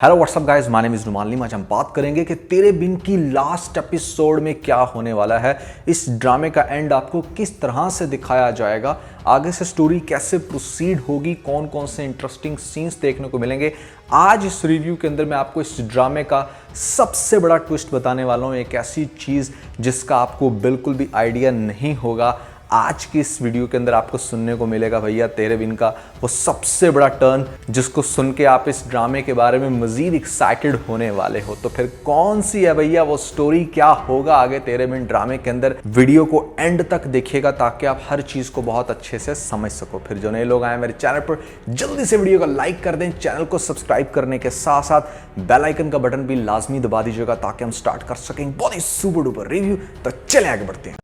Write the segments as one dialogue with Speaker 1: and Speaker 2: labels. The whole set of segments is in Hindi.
Speaker 1: Hello what's up guys, my name is Numan Leem. आज हम बात करेंगे कि तेरे बिन की लास्ट एपिसोड में क्या होने वाला है। इस ड्रामे का एंड आपको किस तरह से दिखाया जाएगा, आगे से स्टोरी कैसे प्रोसीड होगी, कौन कौन से इंटरेस्टिंग सीन्स देखने को मिलेंगे। आज इस रिव्यू के अंदर मैं आपको इस ड्रामे का सबसे बड़ा ट्विस्ट बताने वाला हूँ, एक ऐसी चीज़ जिसका आपको बिल्कुल भी आइडिया नहीं होगा। आज की इस वीडियो के अंदर आपको सुनने को मिलेगा भैया तेरे बिन का वो सबसे बड़ा टर्न, जिसको सुन के आप इस ड्रामे के बारे में मजीद एक्साइटेड होने वाले हो। तो फिर कौन सी है भैया वो स्टोरी, क्या होगा आगे तेरे बिन ड्रामे के अंदर। वीडियो को एंड तक देखिएगा ताकि आप हर चीज को बहुत अच्छे से समझ सको। फिर जो नए लोग आए मेरे चैनल पर, जल्दी से वीडियो को लाइक कर दें, चैनल को सब्सक्राइब करने के साथ साथ बेल आइकन का बटन भी लाजमी दबा दीजिएगा ताकि हम स्टार्ट कर सकें बहुत ही सुपर डुपर रिव्यू। तो चले आगे बढ़ते हैं।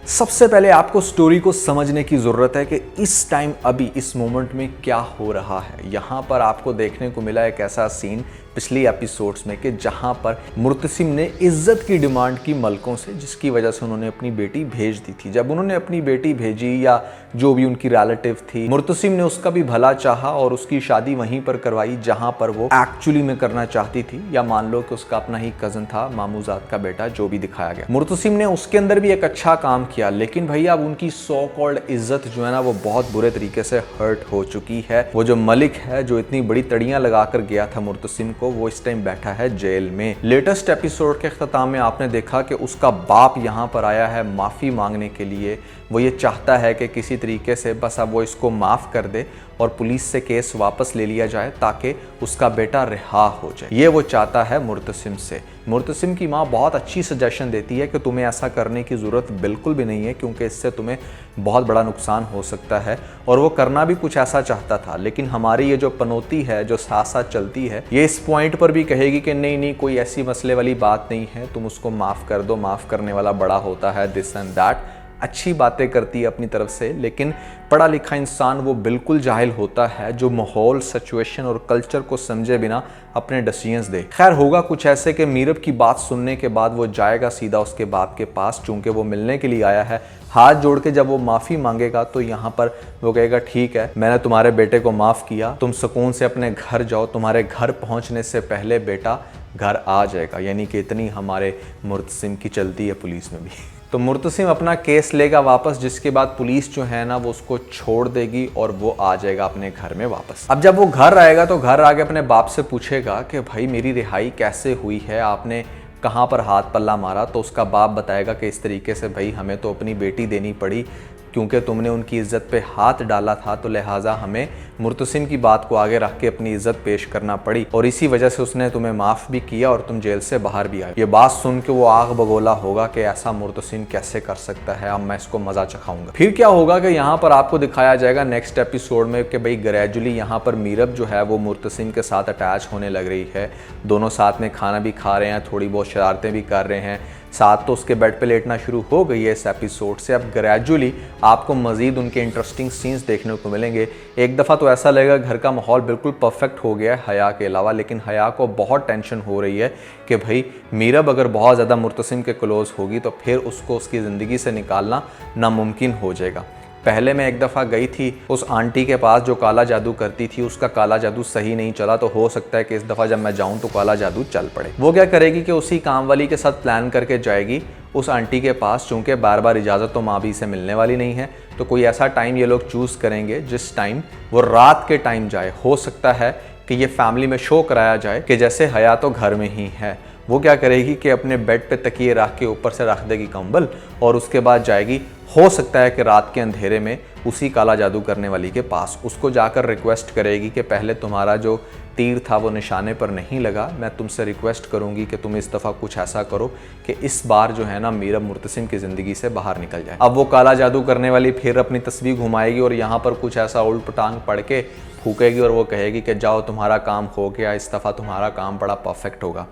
Speaker 1: सबसे पहले आपको स्टोरी को समझने की ज़रूरत है कि इस टाइम अभी इस मोमेंट में क्या हो रहा है। यहाँ पर आपको देखने को मिला एक ऐसा सीन पिछली एपिसोड्स में कि जहाँ पर मुर्तसिम ने इज्जत की डिमांड की मलकों से, जिसकी वजह से उन्होंने अपनी बेटी भेज दी थी। जब उन्होंने अपनी बेटी भेजी या जो भी उनकी रिलेटिव थी, मुर्तसिम ने उसका भी भला चाहा और उसकी शादी वहीं पर करवाई जहाँ पर वो एक्चुअली में करना चाहती थी, या मान लो कि उसका अपना ही कजन था, मामूजाद का बेटा, जो भी दिखाया गया। मुर्तसिम ने उसके अंदर भी एक अच्छा काम किया, लेकिन भैया अब उनकी सो कॉल्ड इज्जत जो है ना वो बहुत बुरे तरीके से हर्ट हो चुकी है। वो जो मलिक है जो इतनी बड़ी तड़ियां लगाकर गया था मुर्तसिम को, वो इस टाइम बैठा है जेल में। लेटेस्ट एपिसोड के अख्ताम में आपने देखा कि उसका बाप यहाँ पर आया है माफी मांगने के लिए। वो ये चाहता है कि किसी तरीके से बस अब वो इसको माफ कर दे और पुलिस से केस वापस ले लिया जाए ताकि उसका बेटा रिहा हो जाए। ये वो चाहता है मुर्तसिम से। मुर्तसिम की माँ बहुत अच्छी सजेशन देती है कि तुम्हें ऐसा करने की ज़रूरत बिल्कुल भी नहीं है, क्योंकि इससे तुम्हें बहुत बड़ा नुकसान हो सकता है। और वो करना भी कुछ ऐसा चाहता था, लेकिन हमारी ये जो पनौती है जो साथ साथ चलती है, ये इस पॉइंट पर भी कहेगी कि नहीं नहीं, कोई ऐसी मसले वाली बात नहीं है, तुम उसको माफ़ कर दो, माफ़ करने वाला बड़ा होता है, दिस एंड दैट। अच्छी बातें करती है अपनी तरफ से, लेकिन पढ़ा लिखा इंसान वो बिल्कुल जाहिल होता है जो माहौल, सिचुएशन और कल्चर को समझे बिना अपने डिसीजंस दे। खैर होगा कुछ ऐसे कि मीरब की बात सुनने के बाद वो जाएगा सीधा उसके बाप के पास, चूंकि वो मिलने के लिए आया है। हाथ जोड़ के जब वो माफ़ी मांगेगा तो यहाँ पर वो कहेगा ठीक है, मैंने तुम्हारे बेटे को माफ़ किया, तुम सुकून से अपने घर जाओ, तुम्हारे घर पहुँचने से पहले बेटा घर आ जाएगा। यानी कि इतनी हमारे मुर्तसिम की चलती है पुलिस में भी। तो मुर्तसिम अपना केस लेगा वापस, जिसके बाद पुलिस जो है ना वो उसको छोड़ देगी और वो आ जाएगा अपने घर में वापस। अब जब वो घर आएगा तो घर आके अपने बाप से पूछेगा कि भाई मेरी रिहाई कैसे हुई है, आपने कहाँ पर हाथ पल्ला मारा। तो उसका बाप बताएगा कि इस तरीके से भाई हमें तो अपनी बेटी देनी पड़ी, क्योंकि तुमने उनकी इज्जत पे हाथ डाला था, तो लिहाजा हमें मुर्तसिम की बात को आगे रख के अपनी इज्जत पेश करना पड़ी, और इसी वजह से उसने तुम्हें माफ़ भी किया और तुम जेल से बाहर भी आए। ये बात सुन के वो आग बगोला होगा कि ऐसा मुर्तसिम कैसे कर सकता है, अब मैं इसको मज़ा चखाऊंगा। फिर क्या होगा कि यहाँ पर आपको दिखाया जाएगा नेक्स्ट एपिसोड में कि भाई ग्रेजुअली यहाँ पर मीरब जो है वो मुर्तसिम के साथ अटैच होने लग रही है। दोनों साथ में खाना भी खा रहे हैं, थोड़ी बहुत शरारतें भी कर रहे हैं, साथ तो उसके बेड पे लेटना शुरू हो गई है इस एपिसोड से। अब ग्रेजुअली आपको मजीद उनके इंटरेस्टिंग सीन्स देखने को मिलेंगे। एक दफ़ा तो ऐसा लगेगा घर का माहौल बिल्कुल परफेक्ट हो गया है हया के अलावा, लेकिन हया को बहुत टेंशन हो रही है कि भाई मीरब अगर बहुत ज़्यादा मुर्तसिम के क्लोज होगी तो फिर उसको उसकी ज़िंदगी से निकालना नामुमकिन हो जाएगा। पहले मैं एक दफ़ा गई थी उस आंटी के पास जो काला जादू करती थी, उसका काला जादू सही नहीं चला, तो हो सकता है कि इस दफ़ा जब मैं जाऊं तो काला जादू चल पड़े। वो क्या करेगी कि उसी काम वाली के साथ प्लान करके जाएगी उस आंटी के पास, चूँकि बार बार इजाज़त तो माँ भी से मिलने वाली नहीं है, तो कोई ऐसा टाइम ये लोग चूज़ करेंगे जिस टाइम वो रात के टाइम जाए। हो सकता है कि ये फैमिली में शो कराया जाए कि जैसे हया तो घर में ही है। वो क्या करेगी कि अपने बेड पे तकिए रख के ऊपर से रख देगी कंबल, और उसके बाद जाएगी, हो सकता है कि रात के अंधेरे में उसी काला जादू करने वाली के पास, उसको जाकर रिक्वेस्ट करेगी कि पहले तुम्हारा जो तीर था वो निशाने पर नहीं लगा, मैं तुमसे रिक्वेस्ट करूंगी कि तुम इस दफ़ा कुछ ऐसा करो कि इस बार जो है ना मीरब मुर्तसिम की ज़िंदगी से बाहर निकल जाए। अब वो काला जादू करने वाली फिर अपनी तस्वीर घुमाएगी और यहाँ पर कुछ ऐसा उल्ट पटांग पढ़ के फूकेगी और वो कहेगी कि जाओ तुम्हारा काम हो गया, इस दफ़ा तुम्हारा काम बड़ा परफेक्ट होगा।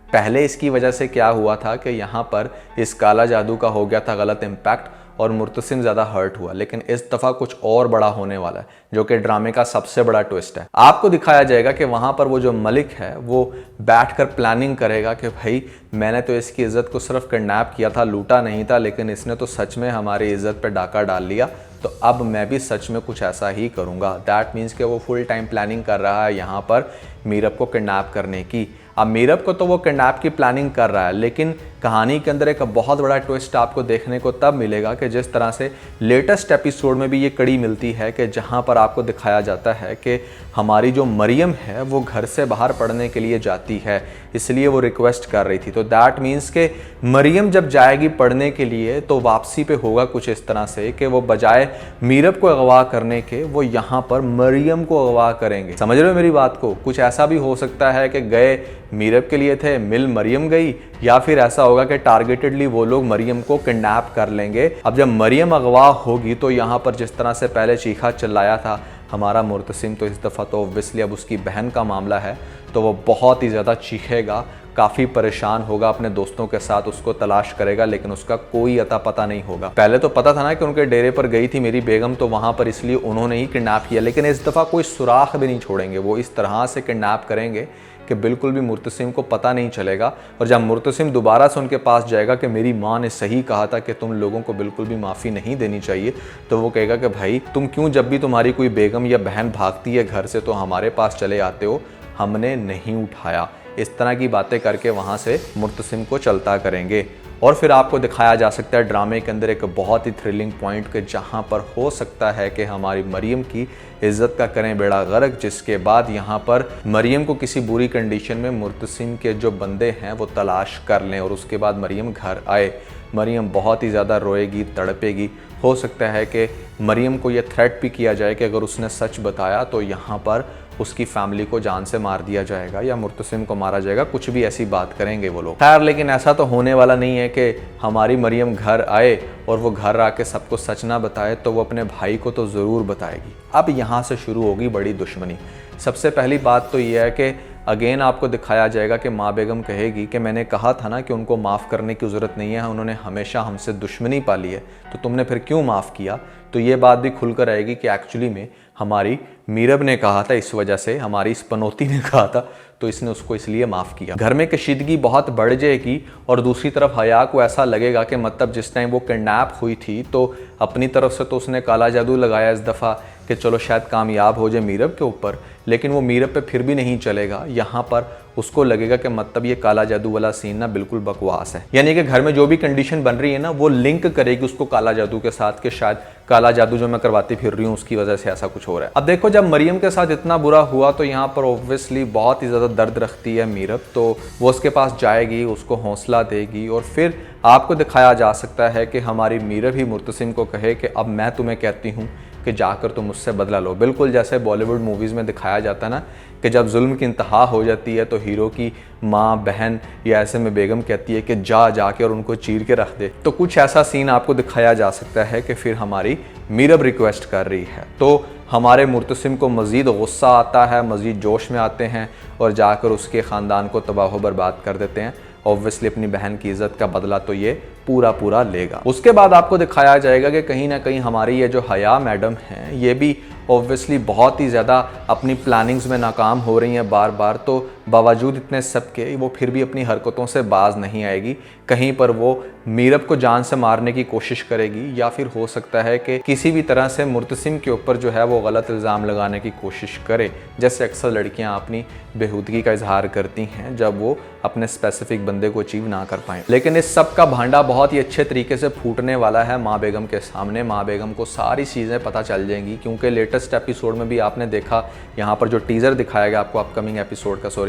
Speaker 1: पहले इसकी वजह से क्या हुआ था कि यहाँ पर इस काला जादू का हो गया था गलत इम्पैक्ट, और मुर्तसिम ज़्यादा हर्ट हुआ। लेकिन इस दफ़ा कुछ और बड़ा होने वाला है, जो कि ड्रामे का सबसे बड़ा ट्विस्ट है। आपको दिखाया जाएगा कि वहाँ पर वो जो मलिक है वो बैठकर प्लानिंग करेगा कि भाई मैंने तो इसकी इज़्ज़त को सिर्फ किडनैप किया था, लूटा नहीं था, लेकिन इसने तो सच में हमारी इज़्ज़त पे डाका डाल लिया, तो अब मैं भी सच में कुछ ऐसा ही करूँगा। दैट मीन्स कि वो फुल टाइम प्लानिंग कर रहा है यहाँ पर मीरब को किडनैप करने की। अब मीरब को तो वो किडनैप की प्लानिंग कर रहा है, लेकिन कहानी के अंदर एक बहुत बड़ा ट्विस्ट आपको देखने को तब मिलेगा कि जिस तरह से लेटेस्ट एपिसोड में भी ये कड़ी मिलती है कि जहाँ पर आपको दिखाया जाता है कि हमारी जो मरियम है वो घर से बाहर पढ़ने के लिए जाती है, इसलिए वो रिक्वेस्ट कर रही थी। तो दैट मीन्स कि मरियम जब जाएगी पढ़ने के लिए तो वापसी पे होगा कुछ इस तरह से कि वो बजाय मीरब को अगवा करने के वो यहाँ पर मरियम को अगवा करेंगे। समझ रहे हो मेरी बात को? कुछ ऐसा भी हो सकता है कि गए मीरब के लिए थे, मिल मरियम गई, या फिर ऐसा होगा कि टारगेटेडली वो लोग मरियम को किडनैप कर लेंगे। अब जब मरियम अगवा होगी तो यहाँ पर जिस तरह से पहले चीखा चिल्लाया था हमारा मुर्तसिम, तो इस दफ़ा तो ऑब्वियसली अब उसकी बहन का मामला है तो वो बहुत ही ज़्यादा चीखेगा, काफ़ी परेशान होगा, अपने दोस्तों के साथ उसको तलाश करेगा, लेकिन उसका कोई अता पता नहीं होगा। पहले तो पता था ना कि उनके डेरे पर गई थी मेरी बेगम, तो वहाँ पर इसलिए उन्होंने ही किडनैप किया, लेकिन इस दफ़ा कोई सुराख भी नहीं छोड़ेंगे। वो इस तरह से किडनैप करेंगे कि बिल्कुल भी मुर्तसिम को पता नहीं चलेगा। और जब मुर्तसिम दोबारा से उनके पास जाएगा कि मेरी माँ ने सही कहा था कि तुम लोगों को बिल्कुल भी माफ़ी नहीं देनी चाहिए, तो वो कहेगा कि भाई तुम क्यों जब भी तुम्हारी कोई बेगम या बहन भागती है घर से तो हमारे पास चले आते हो, हमने नहीं उठाया। इस तरह की बातें करके वहाँ से मुर्तसिम को चलता करेंगे। और फिर आपको दिखाया जा सकता है ड्रामे के अंदर एक बहुत ही थ्रिलिंग पॉइंट के जहाँ पर हो सकता है कि हमारी मरियम की इज़्ज़त का करें बेड़ा गर्क, जिसके बाद यहाँ पर मरियम को किसी बुरी कंडीशन में मुर्तसिम के जो बंदे हैं वो तलाश कर लें और उसके बाद मरियम घर आए। मरियम बहुत ही ज़्यादा रोएगी, तड़पेगी। हो सकता है कि मरियम को यह थ्रेट भी किया जाए कि अगर उसने सच बताया तो यहाँ पर उसकी फैमिली को जान से मार दिया जाएगा या मुर्तसिम को मारा जाएगा, कुछ भी ऐसी बात करेंगे वो लोग। खैर, लेकिन ऐसा तो होने वाला नहीं है कि हमारी मरियम घर आए और वो घर आके सबको सच ना बताए, तो वो अपने भाई को तो ज़रूर बताएगी। अब यहाँ से शुरू होगी बड़ी दुश्मनी। सबसे पहली बात तो ये है कि अगेन आपको दिखाया जाएगा कि माँ बेगम कहेगी कि मैंने कहा था ना कि उनको माफ़ करने की ज़रूरत नहीं है, उन्होंने हमेशा हमसे दुश्मनी पाली है, तो तुमने फिर क्यों माफ़ किया। तो ये बात भी खुलकर आएगी कि एक्चुअली में हमारी मीरब ने कहा था, इस वजह से हमारी इस पनौती ने कहा था, तो इसने उसको इसलिए माफ़ किया। घर में कशीदगी बहुत बढ़ जाएगी और दूसरी तरफ हया को ऐसा लगेगा कि मतलब जिस टाइम वो किडनैप हुई थी तो अपनी तरफ से तो उसने काला जादू लगाया इस दफ़ा कि चलो शायद कामयाब हो जाए मीरब के ऊपर, लेकिन वो मीरब पे फिर भी नहीं चलेगा। यहाँ पर उसको लगेगा कि मतलब ये काला जादू वाला सीन ना बिल्कुल बकवास है, यानी कि घर में जो भी कंडीशन बन रही है ना वो लिंक करेगी उसको काला जादू के साथ कि शायद काला जादू जो मैं करवाती फिर रही हूँ उसकी वजह से ऐसा कुछ हो रहा है। अब देखो, जब मरियम के साथ इतना बुरा हुआ तो यहाँ पर ऑब्वियसली बहुत ही ज़्यादा दर्द रखती है मीरब, तो वो उसके पास जाएगी, उसको हौसला देगी और फिर आपको दिखाया जा सकता है कि हमारी मीरब ही मुर्तसिम को कहे कि अब मैं तुम्हें कहती हूँ कि जाकर तुम मुझसे बदला लो। बिल्कुल जैसे बॉलीवुड मूवीज़ में दिखाया जाता है ना कि जब जुल्म की इंतहा हो जाती है तो हीरो की माँ, बहन या ऐसे में बेगम कहती है कि जाके और उनको चीर के रख दे। तो कुछ ऐसा सीन आपको दिखाया जा सकता है कि फिर हमारी मीरब रिक्वेस्ट कर रही है, तो हमारे मुर्तसिम को मज़ीद गुस्सा आता है, मज़ीद जोश में आते हैं और जाकर उसके ख़ानदान को तबाह बर्बाद कर देते हैं। ऑब्वियसली अपनी बहन की इज़्ज़त का बदला तो ये पूरा लेगा। उसके बाद आपको दिखाया जाएगा कि कहीं ना कहीं हमारी ये जो हया मैडम हैं ये भी ऑब्वियसली बहुत ही ज़्यादा अपनी प्लानिंग्स में नाकाम हो रही हैं बार बार, तो बावजूद इतने सब के वो फिर भी अपनी हरकतों से बाज नहीं आएगी। कहीं पर वो मीरब को जान से मारने की कोशिश करेगी या फिर हो सकता है कि किसी भी तरह से मुर्तसिम के ऊपर जो है वो गलत इल्ज़ाम लगाने की कोशिश करे, जैसे अक्सर लड़कियां अपनी बेहूदगी का इजहार करती हैं जब वो अपने स्पेसिफिक बंदे को अचीव ना कर पाएँ। लेकिन इस सब का भांडा बहुत ही अच्छे तरीके से फूटने वाला है माँ बेगम के सामने। माँ बेगम को सारी चीज़ें पता चल जाएंगी, क्योंकि लेटेस्ट एपिसोड में भी आपने देखा, यहाँ पर जो टीज़र दिखाया गया आपको अपकमिंग एपिसोड का,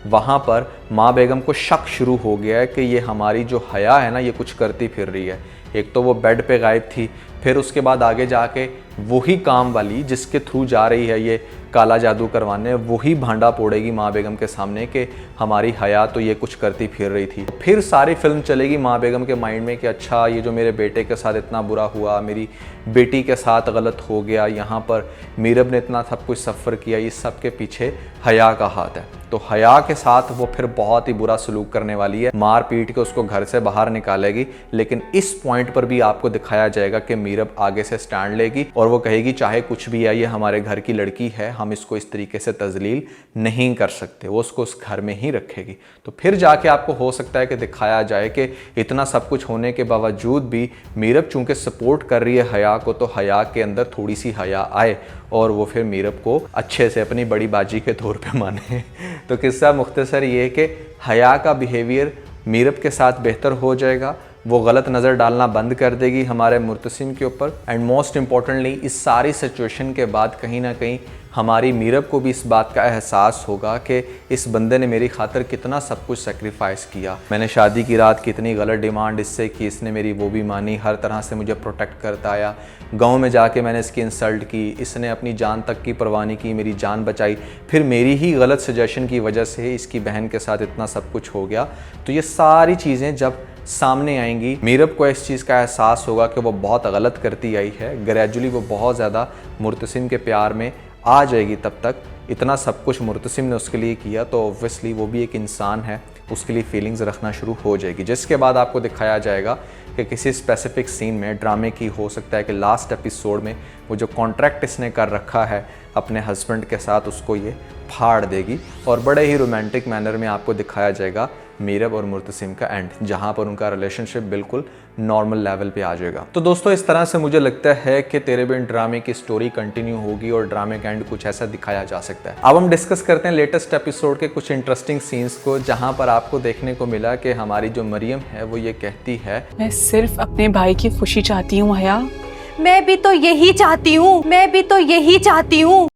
Speaker 1: वहाँ पर माँ बेगम को शक शुरू हो गया है कि ये हमारी जो हया है ना ये कुछ करती फिर रही है। एक तो वो बेड पे गायब थी, फिर उसके बाद आगे जाके वही काम वाली जिसके थ्रू जा रही है ये काला जादू करवाने, वही भांडा पोड़ेगी माँ बेगम के सामने कि हमारी हया तो ये कुछ करती फिर रही थी। फिर सारी फिल्म चलेगी माँ बेगम के माइंड में कि अच्छा ये जो मेरे बेटे के साथ इतना बुरा हुआ, मेरी बेटी के साथ गलत हो गया, यहाँ पर मीरब ने इतना सब कुछ सफ़र किया, इस सब के पीछे हया का हाथ है। तो हया के साथ वो फिर बहुत ही बुरा सलूक करने वाली है, मार पीट के उसको घर से बाहर निकालेगी। लेकिन इस पॉइंट पर भी आपको दिखाया जाएगा कि मीरब आगे से स्टैंड लेगी और वो कहेगी चाहे कुछ भी है, ये हमारे घर की लड़की है, हम इसको इस तरीके से तजलील नहीं कर सकते, वो उसको उस घर में ही रखेगी। तो फिर जाके आपको हो सकता है कि दिखाया जाए कि इतना सब कुछ होने के बावजूद भी मीरब चूंकि सपोर्ट कर रही है हया को, तो हया के अंदर थोड़ी सी हया आए और वो फिर मीरब को अच्छे से अपनी बड़ी बाजी के तौर पे माने। तो किस्सा मुख्तसर ये है कि हया का बिहेवियर मीरब के साथ बेहतर हो जाएगा, वो गलत नज़र डालना बंद कर देगी हमारे मुर्तसिम के ऊपर। एंड मोस्ट इम्पॉर्टेंटली इस सारी सिचुएशन के बाद कहीं ना कहीं हमारी मीरब को भी इस बात का एहसास होगा कि इस बंदे ने मेरी खातिर कितना सब कुछ सेक्रीफाइस किया, मैंने शादी की रात कितनी गलत डिमांड इससे की, इसने मेरी वो भी मानी, हर तरह से मुझे प्रोटेक्ट करता आया, गांव में जाके मैंने इसकी इंसल्ट की, इसने अपनी जान तक की परवाह नहीं की, मेरी जान बचाई, फिर मेरी ही गलत सजेशन की वजह से इसकी बहन के साथ इतना सब कुछ हो गया। तो ये सारी चीज़ें जब सामने आएंगी, मीरब को इस चीज़ का एहसास होगा कि वो बहुत गलत करती आई है, ग्रेजुअली वो बहुत ज़्यादा मुर्तसिम के प्यार में आ जाएगी। तब तक इतना सब कुछ मुर्तसिम ने उसके लिए किया तो ऑब्वियसली वो भी एक इंसान है, उसके लिए फीलिंग्स रखना शुरू हो जाएगी। जिसके बाद आपको दिखाया जाएगा कि किसी स्पेसिफिक सीन में ड्रामे की हो सकता है कि लास्ट एपिसोड में वो जो कॉन्ट्रैक्ट इसने कर रखा है अपने हस्बैंड के साथ, उसको ये फाड़ देगी और बड़े ही रोमांटिक मैनर में आपको दिखाया जाएगा मीरब और मुर्तसिम का एंड, जहां पर उनका रिलेशनशिप बिल्कुल नॉर्मल लेवल पे आ जाएगा। तो दोस्तों इस तरह से मुझे लगता है कि तेरे बिन ड्रामे की स्टोरी कंटिन्यू होगी और ड्रामे का एंड कुछ ऐसा दिखाया जा सकता है। अब हम डिस्कस करते हैं लेटेस्ट एपिसोड के कुछ इंटरेस्टिंग सीन्स को, जहां पर आपको देखने को मिला कि हमारी जो मरियम है वो ये कहती है,
Speaker 2: मैं सिर्फ अपने भाई की खुशी चाहती हूँ हया।
Speaker 3: मैं भी तो यही चाहती हूँ, मैं भी तो यही चाहती हूँ।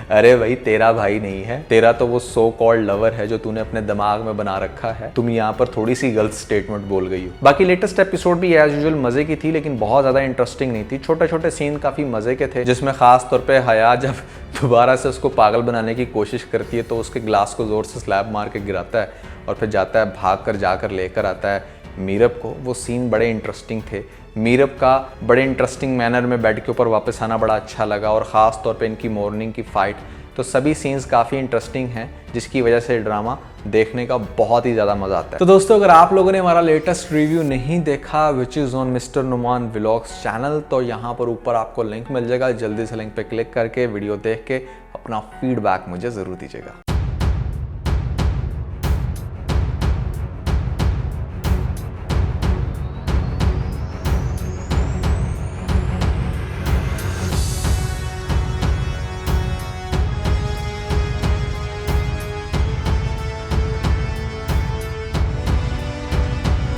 Speaker 1: अरे भाई तेरा भाई नहीं है, तेरा तो वो सो कॉल्ड लवर है जो तूने अपने दिमाग में बना रखा है। तुम यहाँ पर थोड़ी सी गलत स्टेटमेंट बोल गई हो। बाकी लेटेस्ट एपिसोड भी एज यूजुअल मजे की थी, लेकिन बहुत ज्यादा इंटरेस्टिंग नहीं थी। छोटे छोटे सीन काफी मजे के थे, जिसमें खास तौर पे हया जब दोबारा से उसको पागल बनाने की कोशिश करती है तो उसके ग्लास को जोर से स्लैब मार के गिराता है और फिर जाता है भाग कर जाकर लेकर आता है मीरब को। वो सीन बड़े इंटरेस्टिंग थे। मीरब का बड़े इंटरेस्टिंग मैनर में बेड के ऊपर वापस आना बड़ा अच्छा लगा और ख़ास तौर पे इनकी मॉर्निंग की फ़ाइट, तो सभी सीन्स काफ़ी इंटरेस्टिंग हैं, जिसकी वजह से ड्रामा देखने का बहुत ही ज़्यादा मज़ा आता है। तो दोस्तों अगर आप लोगों ने हमारा लेटेस्ट रिव्यू नहीं देखा which is on mister Numan vlogs channel, तो यहाँ पर ऊपर आपको लिंक मिल जाएगा, जल्दी से लिंक पे क्लिक करके वीडियो देख के अपना फीडबैक मुझे ज़रूर दीजिएगा।